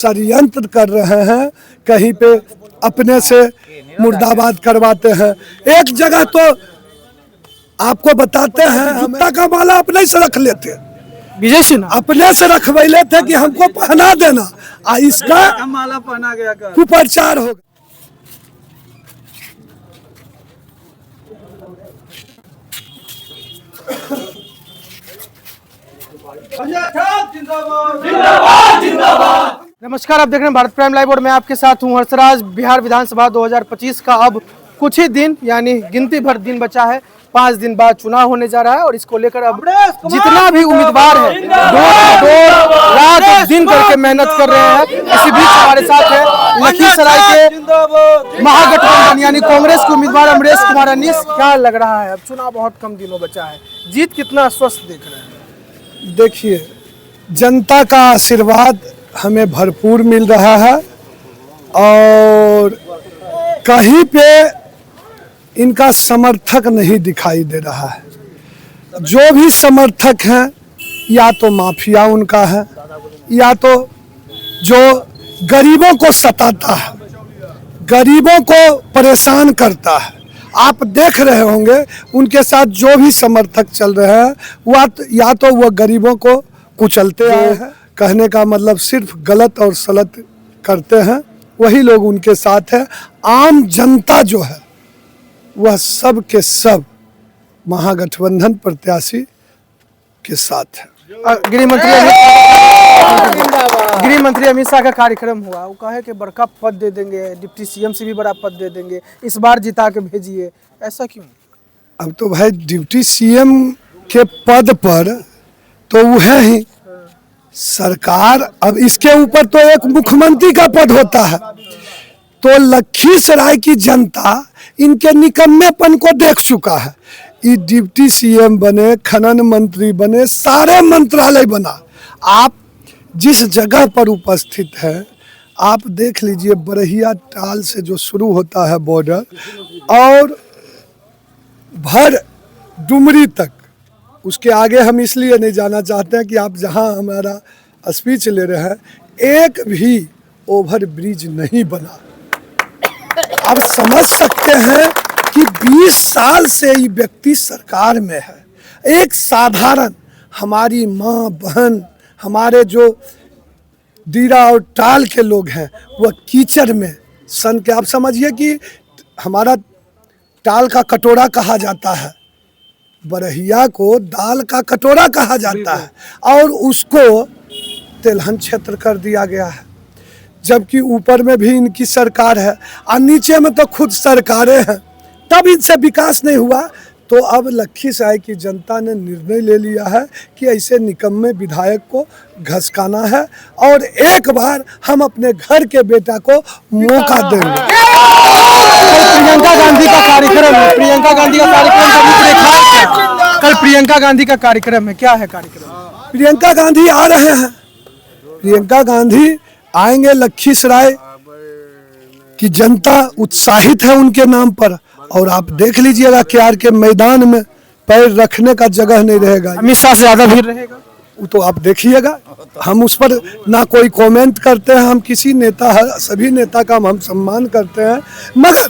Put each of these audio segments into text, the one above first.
षड्यंत्र कर रहे हैं, कहीं पे अपने से मुर्दाबाद करवाते हैं। एक जगह तो आपको बताते हैं, जूता का माला अपने से रख लेते, विजय सिन्हा अपने से रखवैले थे कि हमको पहना देना, इसका माला पहना गया कर। कुप्रचार होगा। नमस्कार, आप देख रहे हैं भारत प्राइम लाइव और मैं आपके साथ हूं हर्षराज। बिहार विधानसभा 2025 का अब कुछ ही दिन यानी गिनती भर दिन बचा है। 5 दिन बाद चुनाव होने जा रहा है और इसको लेकर अब जितना भी उम्मीदवार है रात दिन करके मेहनत कर रहे हैं। इसी बीच हमारे साथ है लखीसराय के महागठबंधन यानी कांग्रेस के उम्मीदवार अमरेश कुमार अनीस। क्या लग रहा है, अब चुनाव बहुत कम दिनों बचा है, जीत कितना स्वस्थ देख रहे हैं? देखिए, जनता का आशीर्वाद हमें भरपूर मिल रहा है और कहीं पे इनका समर्थक नहीं दिखाई दे रहा है। जो भी समर्थक हैं या तो माफिया उनका है या तो जो गरीबों को सताता है, गरीबों को परेशान करता है। आप देख रहे होंगे उनके साथ जो भी समर्थक चल रहे हैं वह या तो वह गरीबों को कुचलते आए हैं, कहने का मतलब सिर्फ गलत और सलत करते हैं, वही लोग उनके साथ है। आम जनता जो है वह सब के सब महागठबंधन प्रत्याशी के साथ है। गृह मंत्री अमित शाह का कार्यक्रम हुआ, वो कहे कि बड़का पद दे देंगे, डिप्टी सीएम से भी बड़ा पद दे देंगे, इस बार जिता के भेजिए, ऐसा क्यों? अब तो भाई डिप्टी सीएम के पद पर तो वो है ही सरकार, अब इसके ऊपर तो एक मुख्यमंत्री का पद होता है। तो लखीसराय की जनता इनके निकम्मेपन को देख चुका है। ये डिप्टी सीएम बने, खनन मंत्री बने, सारे मंत्रालय बना। आप जिस जगह पर उपस्थित है आप देख लीजिए, बरहिया टाल से जो शुरू होता है बॉर्डर और भर डुमरी तक, उसके आगे हम इसलिए नहीं जाना चाहते हैं कि आप जहां हमारा स्पीच ले रहे हैं, एक भी ओवर ब्रिज नहीं बना। आप समझ सकते हैं कि 20 साल से ये व्यक्ति सरकार में है। एक साधारण हमारी माँ बहन, हमारे जो दीरा और टाल के लोग हैं वह कीचड़ में सन के, आप समझिए कि हमारा टाल का कटोरा कहा जाता है, बरहिया को दाल का कटोरा कहा जाता है और उसको तिलहन क्षेत्र कर दिया गया है। जबकि ऊपर में भी इनकी सरकार है और नीचे में तो खुद सरकारें हैं, तब इनसे विकास नहीं हुआ। तो अब लखीसराय की जनता ने निर्णय ले लिया है कि ऐसे निकम्मे विधायक को घसकाना है और एक बार हम अपने घर के बेटा को मौका देंगे। प्रियंका गांधी का कार्यक्रम है, प्रियंका गांधी का कार्यक्रम कल प्रियंका गांधी का कार्यक्रम है, क्या है कार्यक्रम? प्रियंका गांधी आ रहे हैं, प्रियंका गांधी आएंगे। लखीसराय की जनता उत्साहित है उनके नाम पर और आप देख लीजिएगा KR के मैदान में पैर रखने का जगह नहीं रहेगा। अमित शाह से ज्यादा भीड़ रहेगा, वो तो आप देखिएगा। हम उस पर ना कोई कमेंट करते हैं, हम किसी नेता है, सभी नेता का हम सम्मान करते हैं, मगर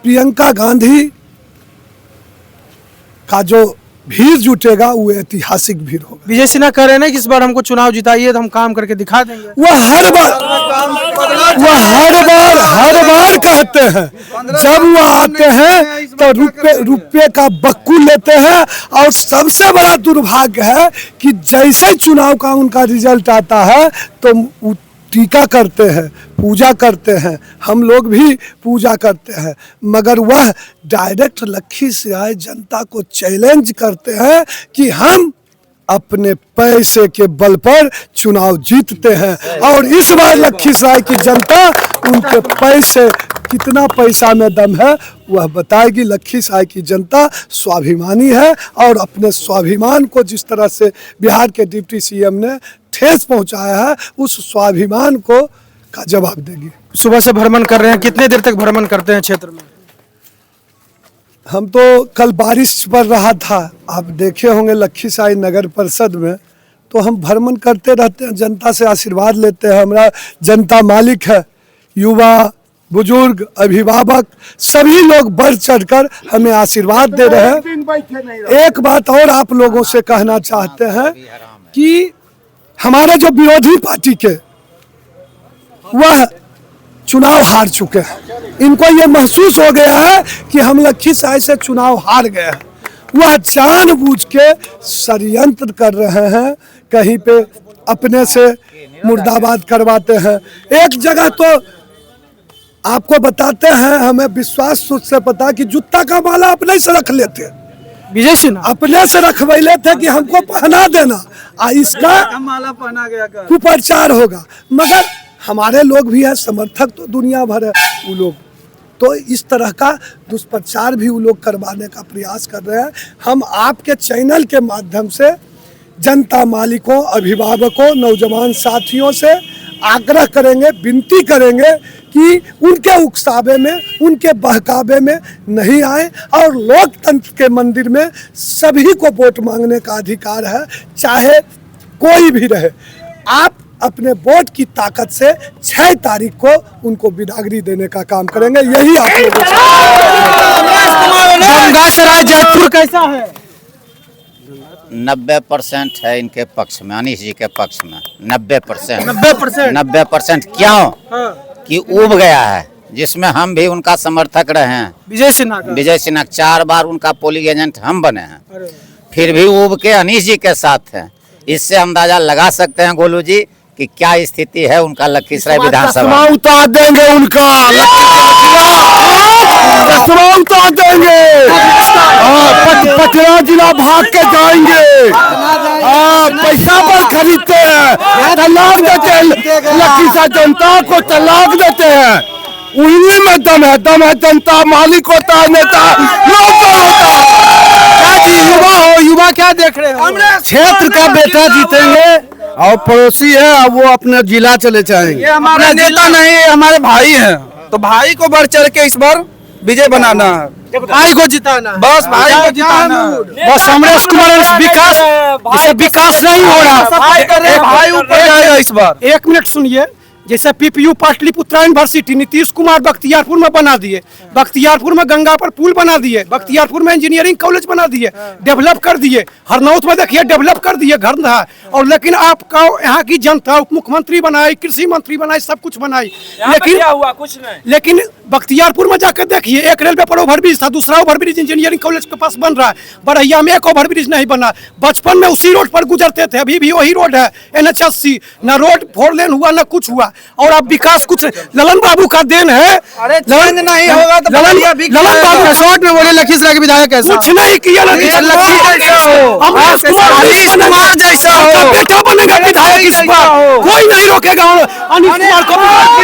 प्रियंका गांधी का जो भीड़ जुटेगा वो ऐतिहासिक भीड़ होगा। विजय सिन्हा कह रहे हैं कि इस बार हमको चुनाव जिताइए तो हम काम करके दिखा देंगे। वह हर बार कहते हैं, जब वो आते हैं तो रुपये का बक्कू लेते हैं और सबसे बड़ा दुर्भाग्य है कि जैसे चुनाव का उनका रिजल्ट आता है तो टीका करते हैं, पूजा करते हैं, हम लोग भी पूजा करते हैं, मगर वह डायरेक्ट लखीसराय जनता को चैलेंज करते हैं कि हम अपने पैसे के बल पर चुनाव जीतते हैं। और इस बार लखीसराय की जनता उनके पैसे, कितना पैसा में दम है वह बताएगी। लखीसराय की जनता स्वाभिमानी है और अपने स्वाभिमान को जिस तरह से बिहार के डिप्टी सीएम ने ठेस पहुंचाया है, उस स्वाभिमान को का जवाब देगी। सुबह से भ्रमण कर रहे हैं, कितने देर तक भ्रमण करते हैं क्षेत्र में? हम तो कल बारिश पड़ रहा था, आप देखे होंगे लखीसराय नगर परिषद में, तो हम भ्रमण करते रहते हैं, जनता से आशीर्वाद लेते हैं। हमारा जनता मालिक है, युवा, बुजुर्ग, अभिभावक सभी लोग बढ़ चढ़कर हमें आशीर्वाद दे रहे हैं। एक बात और आप लोगों से कहना चाहते हैं कि हमारे जो विरोधी पार्टी के वह चुनाव हार चुके हैं। इनको ये महसूस हो गया है कि हम लखीसराय से चुनाव हार गए हैं। वह जानबूझ के षड्यंत्र कर रहे हैं, कहीं पे अपने से मुर्दाबाद करवाते हैं। एक जगह तो आपको बताते हैं, हमें विश्वास से पता कि जूता का माला अपने से रख लेते, विजय सिन्हा अपने से रखवाले थे कि हमको पहना देना, इसका माला पहना गया कुप्रचार होगा। मगर हमारे लोग भी हैं, समर्थक तो दुनिया भर है, वो लोग तो इस तरह का दुष्प्रचार भी वो लोग करवाने का प्रयास कर रहे हैं। हम आपके चैनल के माध्यम से जनता मालिकों, अभिभावकों, नौजवान साथियों से आग्रह करेंगे, विनती करेंगे कि उनके उकसावे में, उनके बहकावे में नहीं आए और लोकतंत्र के मंदिर में सभी को वोट मांगने का अधिकार है, चाहे कोई भी रहे। आप अपने वोट की ताकत से 6 तारीख को उनको बिदागरी देने का काम करेंगे। यही आप लोगों गंगासराय जयपुर कैसा है? 90% है इनके पक्ष में, अनिश जी के पक्ष में 90%। 90% क्यों? हाँ। कि उब गया है, जिसमें हम भी उनका समर्थक रहे हैं। विजय सिन्हा का। विजय सिन्हा 4 बार उनका पोलिंग एजेंट हम बने हैं, अरे फिर भी उब के अनिश जी के साथ हैं। इससे अंदाजा लगा सकते हैं गोलू जी कि क्या स्थिति है उनका लखीसराय विधानसभा। उतार देंगे उनका, उतार देंगे, पटना जिला भाग के जाएंगे। पैसा पर खरीदते हैं, तलाक देते हैं, लखीसराय जनता को तलाक देते हैं। उन्हीं में दम है जनता मालिक होता है, नेता लोग होता है। युवा क्या देख रहे हो? क्षेत्र का बेटा जीतेंगे और पड़ोसी है, अब वो अपने जिला चले जाएंगे। ये हमारे नेता नहीं, हमारे भाई हैं, तो भाई को बढ़ चढ़ के इस बार विजय बनाना है, भाई को जिताना है। बस भाई को जिताना है। बस अमरेश कुमार विकास, इसे विकास नहीं हो रहा। भाई ऊपर जाएगा इस बार। 1 मिनट सुनिए। जैसे पीपीयू पाटलिपुत्रा यूनिवर्सिटी नीतीश कुमार बख्तियारपुर में बना दिए, बख्तियारपुर में गंगा पर पुल बना दिए, बख्तियारपुर में इंजीनियरिंग कॉलेज बना दिए, डेवलप कर दिए। हरनौत में देखिए डेवलप कर दिए, घर था। और लेकिन आपका यहाँ की जनता उप मुख्यमंत्री बनाई, कृषि मंत्री बनाई, सब कुछ बनाई, लेकिन क्या हुआ? कुछ नहीं। लेकिन बख्तियारपुर में जाकर देखिए, एक रेलवे पर ओवरब्रिज था, दूसरा ओवरब्रिज इंजीनियरिंग कॉलेज के पास बन रहा है। बरैया में एक ओवरब्रिज नहीं बना। बचपन में उसी रोड पर गुजरते थे, अभी भी वही रोड है NH80। न रोड 4 लेन हुआ, न कुछ हुआ। और अब विकास कुछ ललन बाबू का देन है। अरे चेंज नहीं होगा तो ललन बाबू शॉर्ट में बोले लखीसराय के विधायक ऐसा कुछ नहीं किया। अनिश कुमार जैसा हो, बेटा बनेगा विधायक, इस बार कोई नहीं रोकेगा अनिश कुमार को।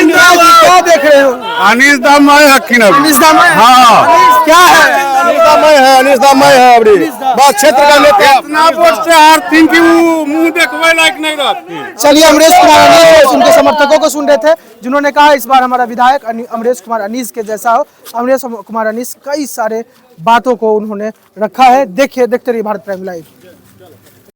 क्या देख रहे हो? अनिश दाम है, अनिश दाम है? हाँ, क्या है? अनिश दाम है अबरी बस क्षेत्र का नेता। इतना वोट से हारती कि वो मुंह देखवे लायक नहीं रहती। चलिए, अमरेश कुमार अनीस उनके समर्थकों को सुन रहे थे, जिन्होंने कहा इस बार हमारा विधायक अमरेश कुमार अनीस के जैसा हो। अमरेश कुमार अनीस कई सारे बातों को उन्होंने रखा है। देखिए, देखते रहिए भारत प्राइम लाइव।